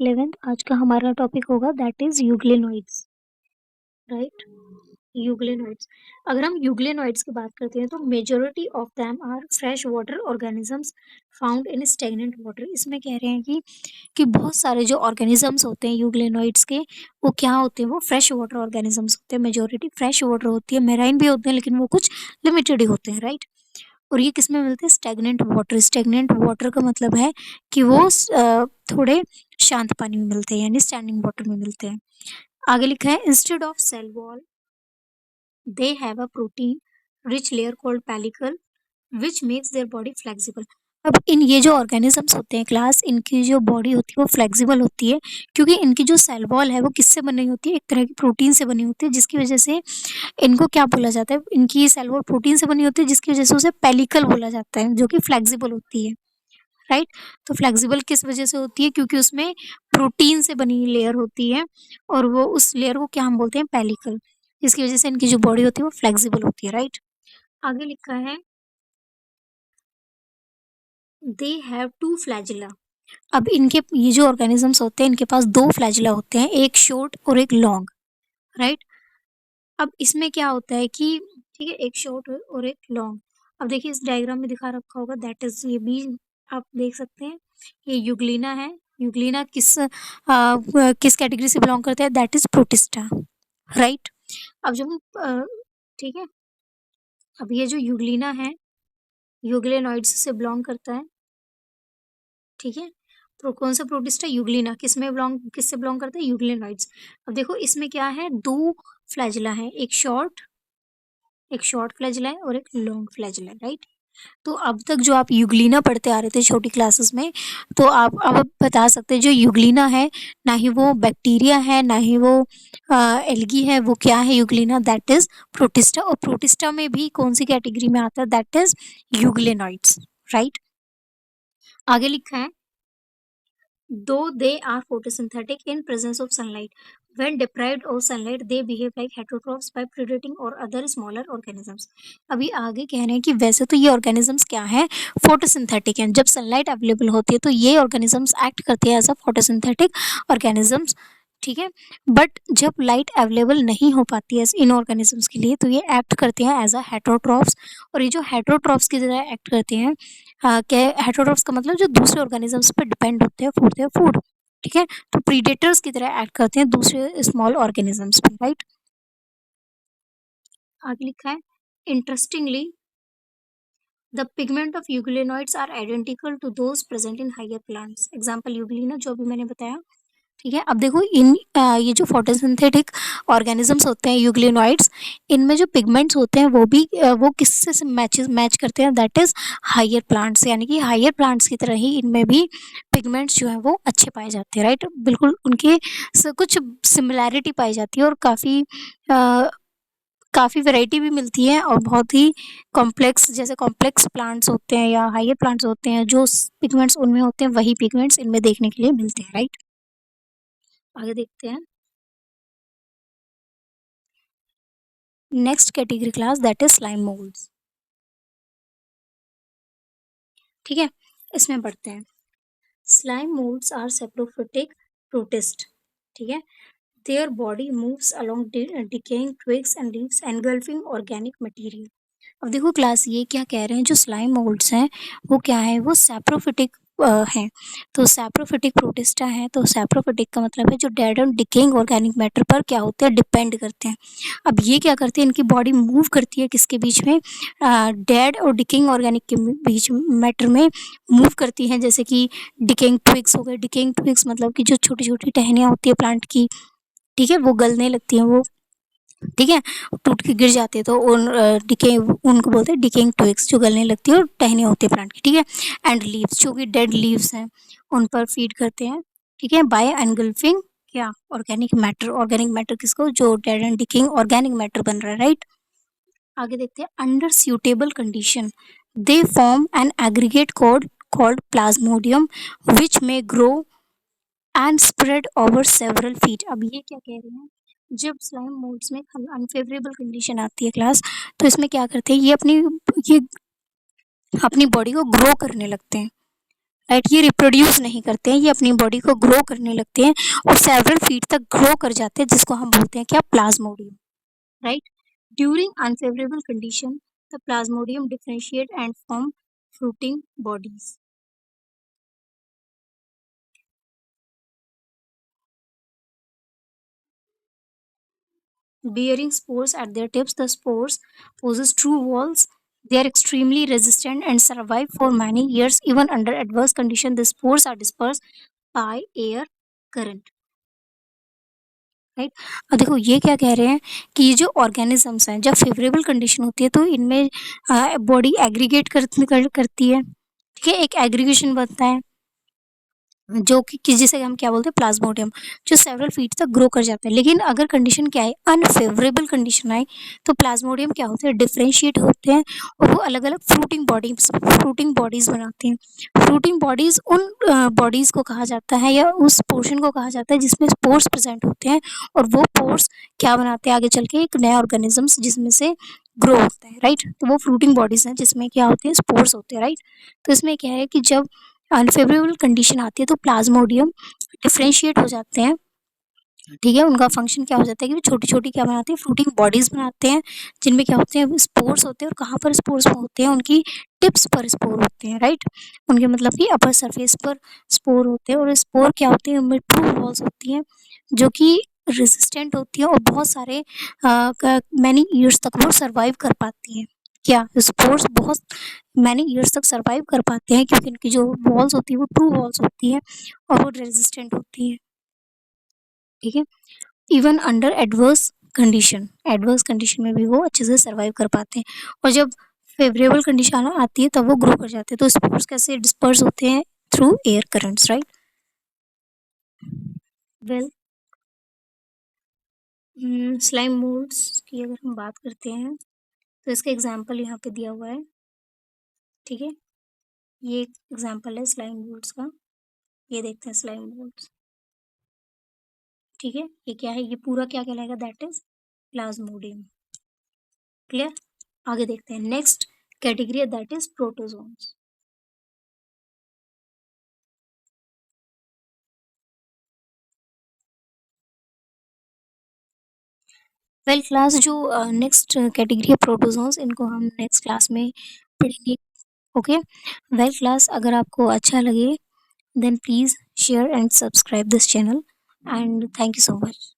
11th आज का हमारा टॉपिक होगा that is euglenoids, right. Euglenoids, अगर हम यूग्लिनोइड्स की बात करते हैं तो majority of them are fresh water organisms found in stagnant water. इसमें कह रहे हैं कि बहुत सारे जो ऑर्गेनिजम्स होते हैं यूग्लिनोइड्स के, वो क्या होते हैं, वो फ्रेश वाटर ऑर्गेनिजम्स होते हैं। मेजोरिटी फ्रेश वाटर होती है, मेराइन भी होते हैं लेकिन वो कुछ लिमिटेड ही होते हैं, राइट। और ये किसमें मिलते हैं? Stagnant water. स्टेगनेंट वाटर का मतलब है कि वो थोड़े शांत पानी में मिलते हैं, यानी स्टैंडिंग वाटर में मिलते हैं। आगे लिखा है instead of cell wall they have a protein rich layer called pellicle which makes their body flexible. अब इन ये जो ऑर्गेनिजम्स होते हैं क्लास, इनकी जो बॉडी होती है वो फ्लेक्सिबल होती है, क्योंकि इनकी जो सेल वॉल है वो किससे बनी होती है? एक तरह की प्रोटीन से बनी होती है, जिसकी वजह से इनको क्या बोला जाता है? इनकी सेल वॉल प्रोटीन से बनी होती है, जिसकी वजह से उसे पेलिकल बोला जाता है, जो कि फ्लेक्सिबल होती है, राइट। तो फ्लेक्सिबल किस वजह से होती है? क्योंकि उसमें प्रोटीन से बनी लेयर होती है, और वो उस लेयर को क्या हम बोलते हैं? पेलिकल, जिसकी वजह से इनकी जो बॉडी होती है वो फ्लेक्सिबल होती है, राइट। आगे लिखा है दे हैव टू फ्लैजिला। अब इनके ये जो ऑर्गेनिजम्स होते हैं इनके पास दो फ्लैजिला होते हैं, एक शॉर्ट और एक लॉन्ग, राइट। अब इसमें क्या होता है कि ठीक है, एक शॉर्ट और एक लॉन्ग। अब देखिए इस डायग्राम में दिखा रखा होगा, दैट इज ये भी आप देख सकते हैं, ये यूग्लिना है। यूग्लिना किस कैटेगरी से बिलोंग करता है? That is protista, right. अब जब हम ठीक है, अब ये जो यूग्लिना है यूग्लिनोइड्स से बिलोंग करता है, ठीक है। कौन सा प्रोटिस्ट है? यूग्लिना। किससे बिलोंग करता है? यूग्लिनोइड्स। अब देखो इसमें क्या है, दो फ्लैजिला है, एक शॉर्ट फ्लैजिला है और एक लॉन्ग फ्लैजिला है, राइट। तो अब तक जो आप यूग्लिना पढ़ते आ रहे थे छोटी क्लासेस में, तो आप अब बता सकते हैं जो यूग्लिना है, ना ही वो बैक्टीरिया है ना ही वो एल्गी है, वो क्या है? Euglena that is protista. और प्रोटिस्टा में भी कौन सी कैटेगरी में आता है? That is euglenoids, right. आगे लिखा है though they are photosynthetic in presence of sunlight. When deprived of sunlight, they behave like heterotrophs by predating or other smaller organisms. अभी आगे कह रहे हैं कि वैसे तो ये ऑर्गेनिजम्स क्या है? फोटोसिंथेटिक हैं। जब सनलाइट अवेलेबल होती है तो ये ऑर्गेनिजम्स एक्ट करते हैं एज अ फोटोसिंथेटिक ऑर्गेनिजम्स, ठीक है। बट जब लाइट अवेलेबल नहीं हो पाती है इन ऑर्गेनिजम्स के लिए, तो ये एक्ट करते हैं एज अ हेटरोट्रॉफ्स। और ये जो हेटरोट्रॉफ्स की तरह एक्ट करते हैं, क्या हेटरोट्रॉफ्स का मतलब जो दूसरे ऑर्गेनिजम्स पर डिपेंड होते हैं फॉर देयर फूड, ठीक है। तो प्रीडेटर्स की तरह एक्ट करते हैं दूसरे स्मॉल ऑर्गेनिजम्स पे, राइट। आगे लिखा है interestingly the pigment of euglenoids are identical to those present in higher plants. Example euglena, जो भी मैंने बताया, ठीक है। अब देखो ये जो फोटोसिंथेटिक ऑर्गेनिजम्स होते हैं यूग्लिनोइड्स, इनमें जो पिगमेंट्स होते हैं वो भी वो किससे से मैच करते हैं? That is higher plants. यानी कि हायर प्लांट्स की तरह ही इनमें भी पिगमेंट्स जो है वो अच्छे पाए जाते हैं, राइट। बिल्कुल उनके से कुछ सिमिलैरिटी पाई जाती है, और काफ़ी वैरायटी भी मिलती है, और बहुत ही कॉम्प्लेक्स, जैसे कॉम्प्लेक्स प्लांट्स होते हैं या हायर प्लांट्स होते हैं, जो पिगमेंट्स उनमें होते हैं वही पिगमेंट्स इनमें देखने के लिए मिलते हैं, राइट। आगे देखते हैं next category class, that is slime moulds, ठीक है। इसमें पढ़ते हैं slime moulds are saprophytic protist, ठीक है। Their body moves along decaying twigs and leaves engulfing organic material. अब देखो क्लास, ये क्या कह रहे हैं, जो स्लाइम मोल्ड्स हैं वो क्या है? वो सैप्रोफिटिक हैं। तो सैप्रोफिटिक प्रोटिस्टा है, तो सैप्रोफिटिक का मतलब है जो dead and decaying organic matter पर क्या होते हैं? डिपेंड करते हैं। अब ये क्या करते हैं? इनकी बॉडी मूव करती है किसके बीच में? डेड और डिकेइंग ऑर्गेनिक के बीच मैटर में मूव करती हैं, जैसे कि डिकेइंग ट्विग्स हो गए। डिकेइंग ट्विग्स मतलब कि जो छोटी छोटी टहनियाँ होती है प्लांट की, ठीक है, वो गलने लगती हैं, वो ठीक है, टूट के गिर जाते हैं, तो उन डिके उनको बोलते हैं डिकेइंग ट्विग्स, जो गलने लगती है और टहनियाँ होती है प्लांट की, ठीक है। एंड लीव्स, जो कि डेड लीव्स हैं, उन पर फीड करते हैं, ठीक है, बाय एनगल्फिंग क्या? Organic matter. ऑर्गेनिक मैटर किसको? जो dead and decaying organic matter बन रहा है, राइट। आगे देखते हैं under suitable condition they form an aggregate called plasmodium which may grow and spread over several feet. अब ये क्या कह रहे हैं, जब स्लाइम मोल्ड्स में अनफेवरेबल कंडीशन आती है क्लास, तो इसमें क्या करते हैं, ये अपनी बॉडी को ग्रो करने लगते हैं, राइट। ये रिप्रोड्यूस नहीं करते हैं, ये अपनी बॉडी को ग्रो करने लगते हैं और सेवरल फीट तक ग्रो कर जाते हैं, जिसको हम बोलते हैं क्या, Plasmodium, right. During unfavourable condition the Plasmodium differentiate and form fruiting bodies. Bearing spores at their tips, the spores possess true walls. They are extremely resistant and survive for many years. Even under adverse conditions, the spores are dispersed by air current. Right. अब देखो ये क्या कह रहे हैं कि ये जो ऑर्गेनिजम्स हैं, जब फेवरेबल कंडीशन होती है तो इनमें बॉडी एग्रीगेट करती है, ठीक है, एक एग्रीगेशन बनता है जो कि जिसे हम क्या बोलते हैं, प्लाज्मोडियम, जो सेवरल फीट तक ग्रो कर जाता है। लेकिन अगर कंडीशन क्या है, अनफेवरेबल कंडीशन आए, तो प्लाज्मोडियम क्या होते हैं, डिफरेंशिएट होते हैं और वो अलग अलग फ्रूटिंग बॉडीज बनाते हैं। फ्रूटिंग बॉडीज उन बॉडीज को कहा जाता है या उस पोर्शन को कहा जाता है जिसमें स्पोर्स प्रेजेंट होते हैं, और वो पोर्स क्या बनाते हैं आगे चल के, एक नया ऑर्गेनिजम्स जिसमें से ग्रो होता है, राइट। तो वो फ्रूटिंग बॉडीज हैं जिसमें क्या होते हैं, स्पोर्स होते हैं, राइट। तो इसमें क्या है कि जब अनफेवरेबल कंडीशन आती है तो प्लाज्मोडियम डिफरेंशिएट हो जाते हैं, ठीक है। उनका फंक्शन क्या हो जाता है कि वो छोटी छोटी क्या बनाते हैं, फ्रूटिंग बॉडीज बनाते हैं, जिनमें क्या होते हैं, स्पोर्स होते हैं। और कहाँ पर स्पोर्स होते हैं, उनकी टिप्स पर स्पोर होते हैं, राइट। उनके मतलब कि अपर सरफेस पर स्पोर होते हैं, और स्पोर क्या होते हैं, उनमें ट्रू वॉल्स होती हैं जो कि रेजिस्टेंट होती है और बहुत सारे मैनी ईयर्स तक वो सर्वाइव कर पाती हैं। क्या स्पोर्स बहुत मैनी ईयर्स तक सर्वाइव कर पाते हैं, क्योंकि इनकी जो वॉल्स होती है वो ट्रू वॉल्स होती है और वो रेजिस्टेंट होती है, ठीक है। इवन अंडर एडवर्स कंडीशन में भी वो अच्छे से सर्वाइव कर पाते हैं। और जब फेवरेबल कंडीशन आती है तब वो ग्रो कर जाते हैं। तो स्पोर्स कैसे डिस्पर्स होते हैं, through air currents, right. Well, slime moulds की अगर हम बात करते हैं तो इसका एग्जांपल यहाँ पे दिया हुआ है, ठीक है। ये एक एग्जांपल है स्लाइम मोल्ड्स का। ये देखते हैं स्लाइम मोल्ड्स, ठीक है। ये क्या है, ये पूरा क्या कहलाएगा, दैट इज प्लाज्मोडियम। क्लियर। आगे देखते हैं next category, that is protozoans. Well class, जो नेक्स्ट कैटेगरी है प्रोटोजोन्स, इनको हम नेक्स्ट क्लास में पढ़ेंगे, ओके। वेल क्लास, अगर आपको अच्छा लगे then please share and subscribe this channel, and thank you so much.